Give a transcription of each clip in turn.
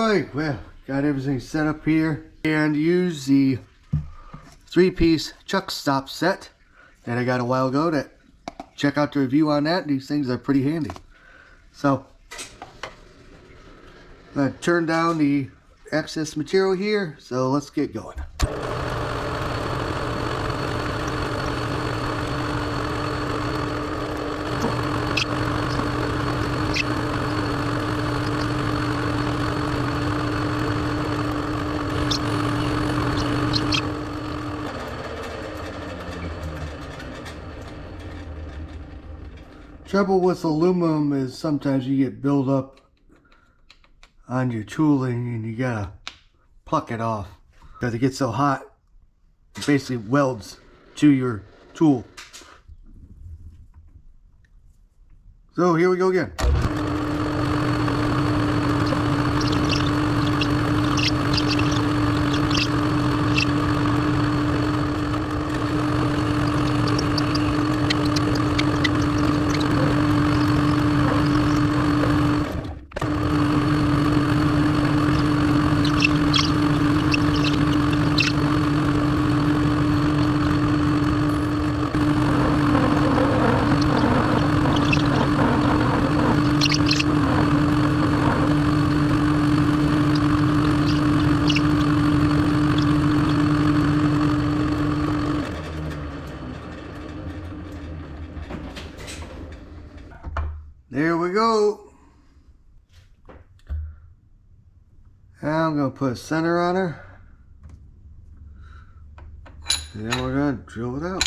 Alright, well, got everything set up here. And use the 3-piece chuck stop set that I got a while ago. That check out the review on that. These things are pretty handy. So, I'm going to turn down the excess material here. So let's get going. Trouble with aluminum is sometimes you get buildup on your tooling and you gotta pluck it off because it gets so hot it basically welds to your tool. So here we go again. There we go. Now I'm going to put a center on her. And then we're going to drill it out.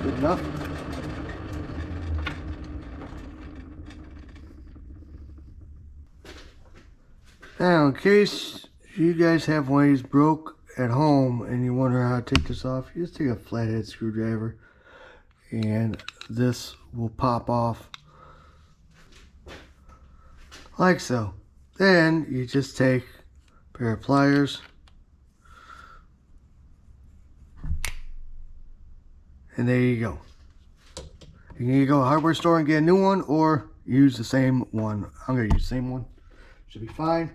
Good enough. Now, in case you guys have one of these broke at home and you wonder how to take this off, you just take a flathead screwdriver and this will pop off like so. Then you just take a pair of pliers and there you go. You can either go to a hardware store and get a new one or use the same one. I'm going to use the same one. Should be fine.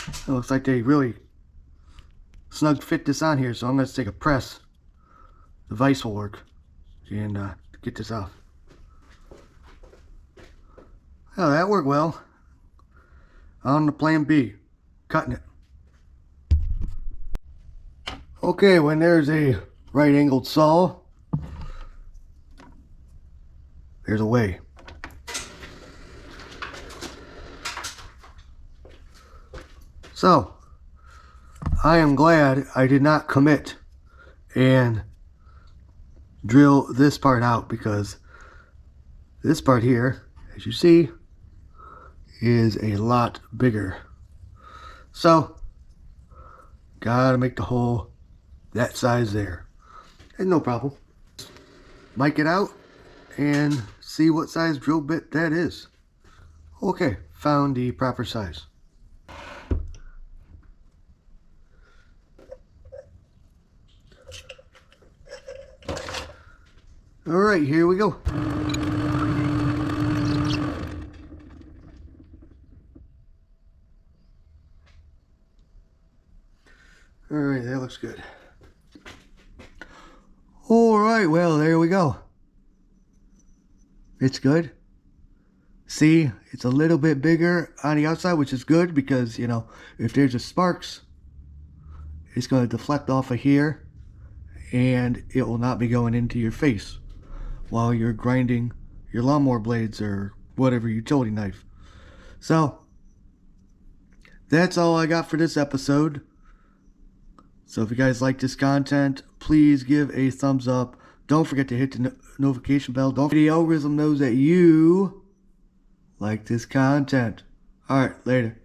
It looks like they really snug fit this on here, so I'm going to take a press. The vise will work and get this off. Oh, that worked well. On to plan B, cutting it. Okay, when there's a right angled saw, there's a way. So, I am glad I did not commit and drill this part out, because this part here, as you see, is a lot bigger. So, gotta make the hole that size there. And no problem. Mic it out and see what size drill bit that is. Okay, found the proper size. Alright, here we go. Alright, that looks good. Alright, well, there we go. It's good. See, it's a little bit bigger on the outside, which is good because, you know, if there's a sparks, it's going to deflect off of here and it will not be going into your face while you're grinding your lawnmower blades or whatever utility knife. So, that's all I got for this episode. So if you guys like this content, please give a thumbs up. Don't forget to hit the notification bell. Don't forget the algorithm knows that you like this content. Alright, later.